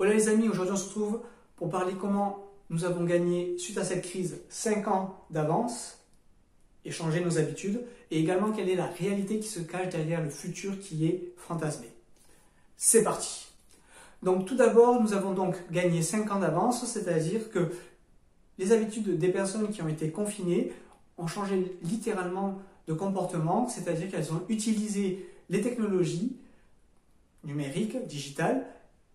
Hola les amis, aujourd'hui on se retrouve pour parler comment nous avons gagné, suite à cette crise, 5 ans d'avance et changer nos habitudes, et également quelle est la réalité qui se cache derrière le futur qui est fantasmé. C'est parti. Donc tout d'abord, nous avons donc gagné 5 ans d'avance, c'est-à-dire que les habitudes des personnes qui ont été confinées ont changé littéralement de comportement, c'est-à-dire qu'elles ont utilisé les technologies numériques, digitales,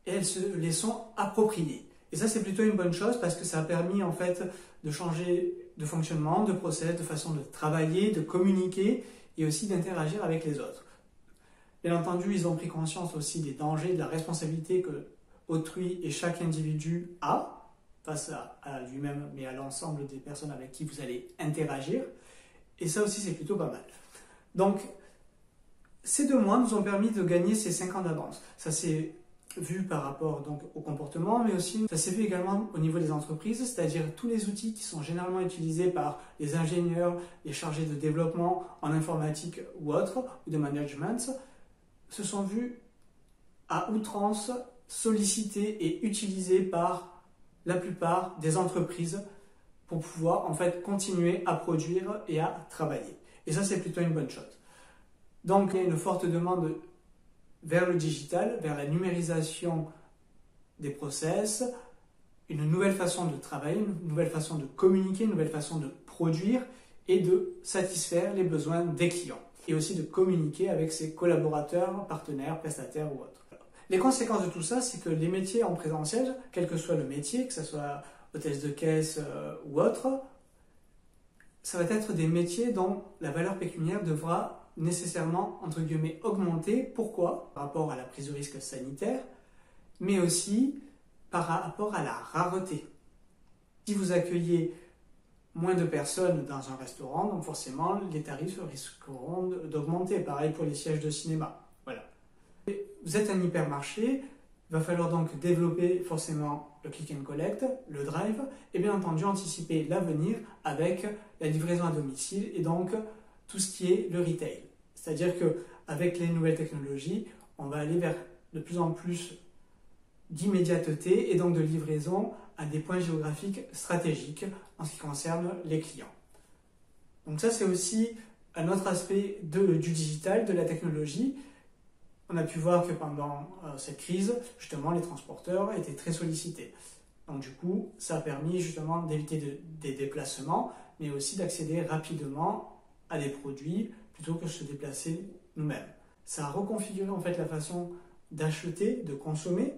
et elles se les sont appropriées. Et ça, c'est plutôt une bonne chose parce que ça a permis en fait de changer de fonctionnement, de process, de façon de travailler, de communiquer et aussi d'interagir avec les autres. Bien entendu, ils ont pris conscience aussi des dangers, de la responsabilité que autrui et chaque individu a face à lui-même, mais à l'ensemble des personnes avec qui vous allez interagir. Et ça aussi, c'est plutôt pas mal. Donc, ces 2 mois nous ont permis de gagner ces 5 ans d'avance. Ça s'est vu par rapport donc, au comportement, mais aussi ça s'est vu également au niveau des entreprises, c'est-à-dire tous les outils qui sont généralement utilisés par les ingénieurs, les chargés de développement en informatique ou autre, ou de management, se sont vus à outrance sollicités et utilisés par la plupart des entreprises pour pouvoir en fait continuer à produire et à travailler. Et ça, c'est plutôt une bonne chose. Donc, il y a une forte demande vers le digital, vers la numérisation des process, une nouvelle façon de travailler, une nouvelle façon de communiquer, une nouvelle façon de produire et de satisfaire les besoins des clients. Et aussi de communiquer avec ses collaborateurs, partenaires, prestataires ou autres. Les conséquences de tout ça, c'est que les métiers en présentiel, quel que soit le métier, que ce soit hôtesse de caisse ou autre, ça va être des métiers dont la valeur pécuniaire devra nécessairement, entre guillemets, augmenter. Pourquoi? Par rapport à la prise de risque sanitaire, mais aussi par rapport à la rareté. Si vous accueillez moins de personnes dans un restaurant, donc forcément, les tarifs risqueront d'augmenter. Pareil pour les sièges de cinéma. Voilà. Vous êtes un hypermarché, il va falloir donc développer forcément le click and collect, le drive, et bien entendu anticiper l'avenir avec la livraison à domicile et donc tout ce qui est le retail. C'est-à-dire qu'avec les nouvelles technologies, on va aller vers de plus en plus d'immédiateté et donc de livraison à des points géographiques stratégiques en ce qui concerne les clients. Donc ça, c'est aussi un autre aspect du digital, de la technologie. On a pu voir que pendant cette crise, justement, les transporteurs étaient très sollicités. Donc du coup, ça a permis justement d'éviter des déplacements, mais aussi d'accéder rapidement à des produits plutôt que de se déplacer nous-mêmes. Ça a reconfiguré en fait la façon d'acheter, de consommer,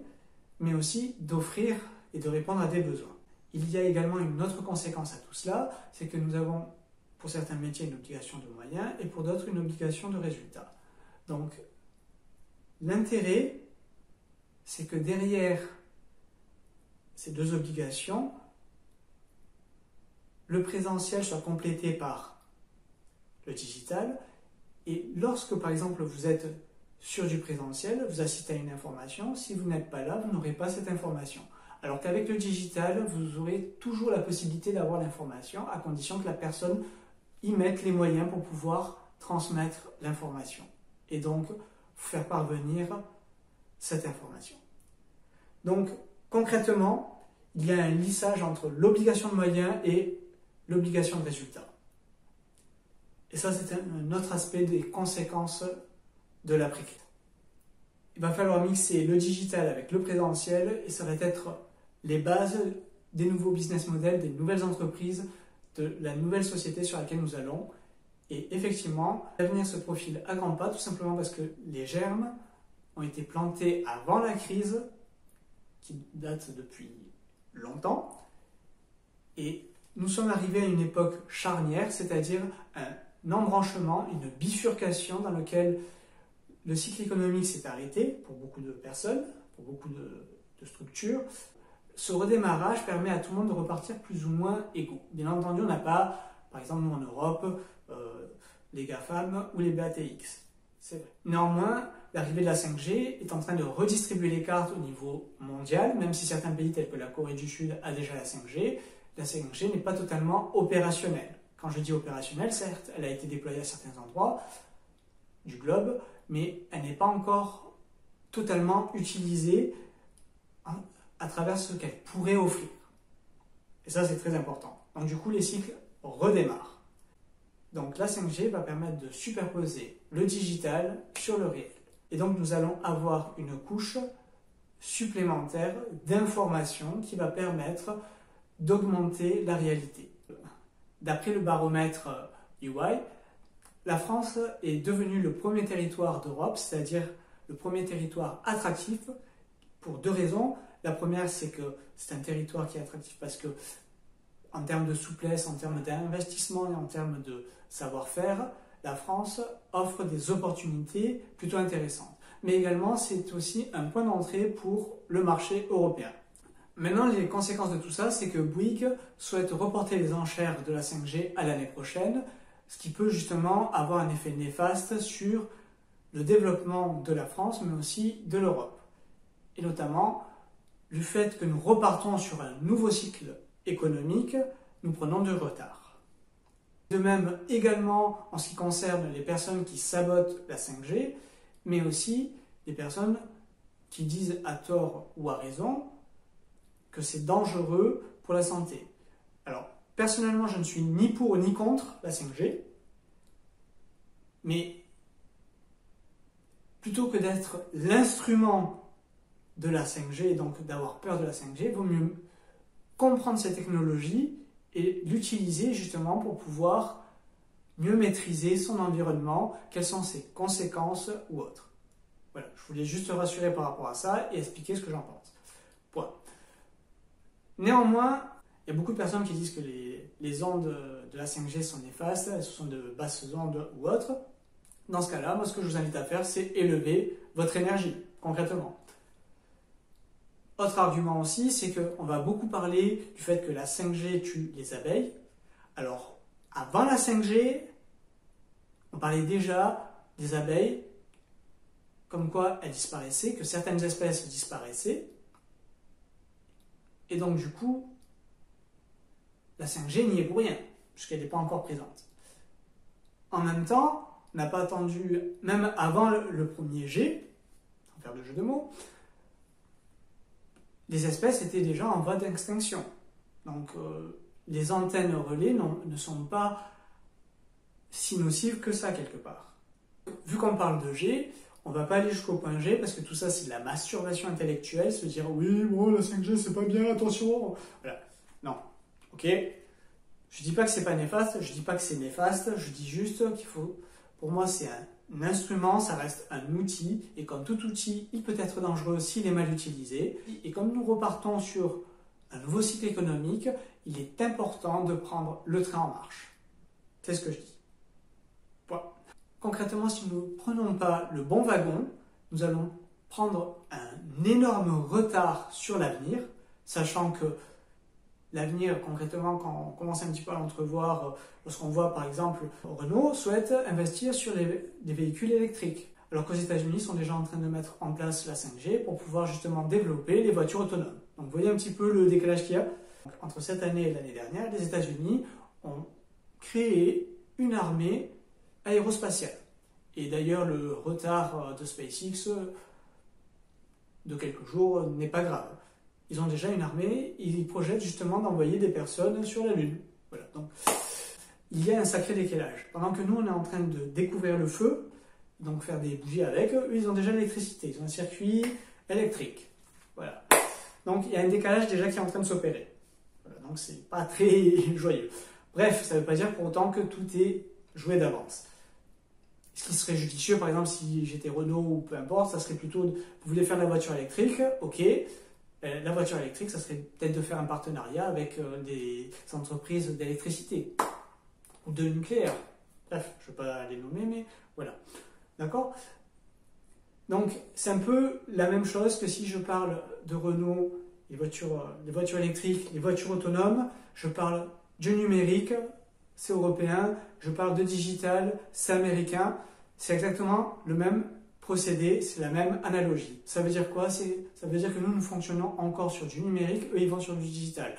mais aussi d'offrir et de répondre à des besoins. Il y a également une autre conséquence à tout cela, c'est que nous avons pour certains métiers une obligation de moyens et pour d'autres une obligation de résultats. Donc l'intérêt, c'est que derrière ces 2 obligations, le présentiel soit complété par le digital, et lorsque par exemple vous êtes sur du présentiel, vous assistez à une information, si vous n'êtes pas là, vous n'aurez pas cette information. Alors qu'avec le digital, vous aurez toujours la possibilité d'avoir l'information à condition que la personne y mette les moyens pour pouvoir transmettre l'information et donc faire parvenir cette information. Donc concrètement, il y a un lissage entre l'obligation de moyens et l'obligation de résultat. Et ça, c'est un autre aspect des conséquences de l'après-crise. Il va falloir mixer le digital avec le présentiel et ça va être les bases des nouveaux business models, des nouvelles entreprises, de la nouvelle société sur laquelle nous allons. Et effectivement, l'avenir se profile à grands pas, tout simplement parce que les germes ont été plantés avant la crise, qui date depuis longtemps. Et nous sommes arrivés à une époque charnière, c'est-à-dire un embranchement, une bifurcation dans laquelle le cycle économique s'est arrêté pour beaucoup de personnes, pour beaucoup de structures. Ce redémarrage permet à tout le monde de repartir plus ou moins égaux. Bien entendu, on n'a pas, par exemple, nous en Europe, les GAFAM ou les BATX. C'est vrai. Néanmoins, l'arrivée de la 5G est en train de redistribuer les cartes au niveau mondial, même si certains pays tels que la Corée du Sud a déjà la 5G n'est pas totalement opérationnelle. Quand je dis opérationnelle, certes, elle a été déployée à certains endroits du globe, mais elle n'est pas encore totalement utilisée à travers ce qu'elle pourrait offrir. Et ça, c'est très important. Donc du coup, les cycles redémarrent. Donc la 5G va permettre de superposer le digital sur le réel. Et donc nous allons avoir une couche supplémentaire d'informations qui va permettre d'augmenter la réalité. D'après le baromètre EY, la France est devenue le premier territoire d'Europe, c'est-à-dire le premier territoire attractif pour deux raisons. La première, c'est que c'est un territoire qui est attractif parce que, en termes de souplesse, en termes d'investissement et en termes de savoir-faire, la France offre des opportunités plutôt intéressantes. Mais également, c'est aussi un point d'entrée pour le marché européen. Maintenant, les conséquences de tout ça, c'est que Bouygues souhaite reporter les enchères de la 5G à l'année prochaine, ce qui peut justement avoir un effet néfaste sur le développement de la France, mais aussi de l'Europe. Et notamment, du fait que nous repartons sur un nouveau cycle économique, nous prenons du retard. De même, également, en ce qui concerne les personnes qui sabotent la 5G, mais aussi les personnes qui disent à tort ou à raison que c'est dangereux pour la santé. Alors, personnellement, je ne suis ni pour ni contre la 5G, mais plutôt que d'être l'instrument de la 5G et donc d'avoir peur de la 5G, il vaut mieux comprendre ces technologies et l'utiliser justement pour pouvoir mieux maîtriser son environnement, quelles sont ses conséquences ou autres. Voilà, je voulais juste rassurer par rapport à ça et expliquer ce que j'en pense. Point. Néanmoins, il y a beaucoup de personnes qui disent que les ondes de la 5G sont néfastes, elles sont de basses ondes ou autres. Dans ce cas-là, moi ce que je vous invite à faire, c'est élever votre énergie, concrètement. Autre argument aussi, c'est qu'on va beaucoup parler du fait que la 5G tue les abeilles. Alors, avant la 5G, on parlait déjà des abeilles, comme quoi elles disparaissaient, que certaines espèces disparaissaient. Et donc, du coup, la 5G n'y est pour rien, puisqu'elle n'est pas encore présente. En même temps, on n'a pas attendu, même avant le premier G, sans faire de jeu de mots, les espèces étaient déjà en voie d'extinction. Donc, les antennes relais ne sont pas si nocives que ça, quelque part. Vu qu'on parle de G, on ne va pas aller jusqu'au point G, parce que tout ça, c'est de la masturbation intellectuelle, se dire, oui, bon, la 5G, c'est pas bien, attention. Voilà. Non. Ok. Je dis pas que c'est pas néfaste, je dis pas que c'est néfaste, je dis juste qu'il faut, pour moi, c'est un instrument, ça reste un outil, et comme tout outil, il peut être dangereux s'il est mal utilisé. Et comme nous repartons sur un nouveau cycle économique, il est important de prendre le train en marche. C'est ce que je dis. Point. Concrètement, si nous ne prenons pas le bon wagon, nous allons prendre un énorme retard sur l'avenir, sachant que l'avenir, concrètement, quand on commence un petit peu à l'entrevoir, lorsqu'on voit par exemple Renault souhaite investir sur des véhicules électriques, alors qu'aux États-Unis sont déjà en train de mettre en place la 5G pour pouvoir justement développer les voitures autonomes. Donc vous voyez un petit peu le décalage qu'il y a. Entre cette année et l'année dernière, les États-Unis ont créé une armée aérospatiale. Et d'ailleurs, le retard de SpaceX de quelques jours n'est pas grave. Ils ont déjà une armée, ils projettent justement d'envoyer des personnes sur la Lune. Voilà, donc il y a un sacré décalage. Pendant que nous, on est en train de découvrir le feu, donc faire des bougies avec, eux, ils ont déjà l'électricité, ils ont un circuit électrique. Voilà. Donc il y a un décalage déjà qui est en train de s'opérer. Voilà, donc c'est pas très joyeux. Bref, ça ne veut pas dire pour autant que tout est joué d'avance. Ce qui serait judicieux, par exemple, si j'étais Renault ou peu importe, ça serait plutôt, vous voulez faire de la voiture électrique, ok. La voiture électrique, ça serait peut-être de faire un partenariat avec des entreprises d'électricité ou de nucléaire. Bref, je ne vais pas les nommer, mais voilà. D'accord? Donc, c'est un peu la même chose que si je parle de Renault, les voitures électriques, les voitures autonomes, je parle du numérique, c'est européen, je parle de digital, c'est américain, c'est exactement le même procédé, c'est la même analogie. Ça veut dire quoi? Ça veut dire que nous fonctionnons encore sur du numérique, eux ils vont sur du digital.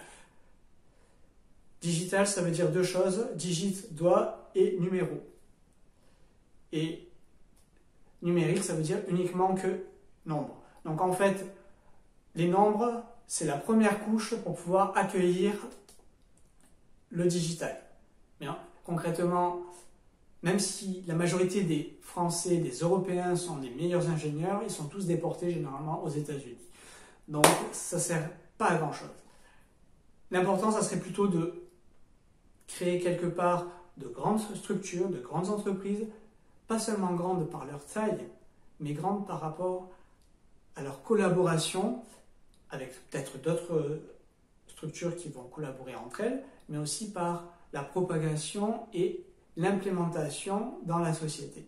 Digital, ça veut dire deux choses, digit, doigt, et numéro. Et numérique, ça veut dire uniquement que nombre. Donc en fait, les nombres, c'est la première couche pour pouvoir accueillir le digital. Mais concrètement, même si la majorité des Français, des Européens sont des meilleurs ingénieurs, ils sont tous déportés généralement aux États-Unis. Donc ça ne sert pas à grand-chose. L'important, ça serait plutôt de créer quelque part de grandes structures, de grandes entreprises, pas seulement grandes par leur taille, mais grandes par rapport à leur collaboration avec peut-être d'autres structures qui vont collaborer entre elles, mais aussi par la propagation et l'implémentation dans la société,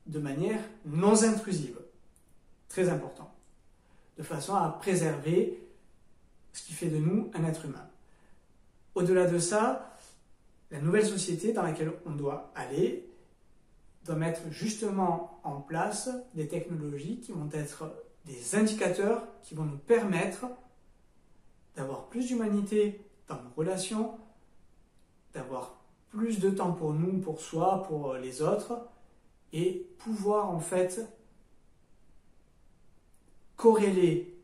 de manière non intrusive, très important, de façon à préserver ce qui fait de nous un être humain. Au-delà de ça, la nouvelle société dans laquelle on doit aller doit mettre justement en place des technologies qui vont être des indicateurs qui vont nous permettre d'avoir plus d'humanité dans nos relations, d'avoir plus de temps pour nous, pour soi, pour les autres, et pouvoir en fait corréler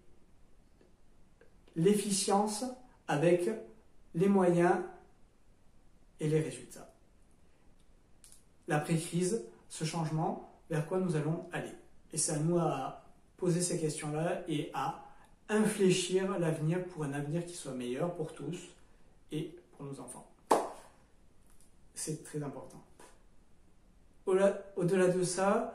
l'efficience avec les moyens et les résultats. L'après-crise, ce changement, vers quoi nous allons aller? Et c'est à nous à poser ces questions-là et à infléchir l'avenir pour un avenir qui soit meilleur pour tous et pour nos enfants. C'est très important. Au-delà de ça,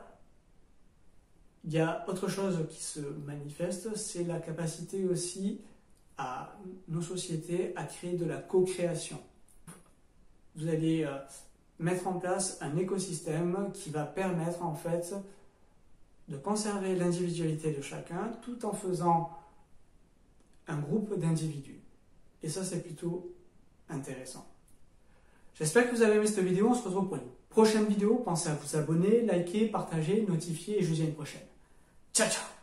il y a autre chose qui se manifeste, c'est la capacité aussi à nos sociétés à créer de la co-création. Vous allez mettre en place un écosystème qui va permettre en fait de conserver l'individualité de chacun tout en faisant un groupe d'individus. Et ça, c'est plutôt intéressant. J'espère que vous avez aimé cette vidéo. On se retrouve pour une prochaine vidéo. Pensez à vous abonner, liker, partager, notifier et je vous dis à une prochaine. Ciao, ciao!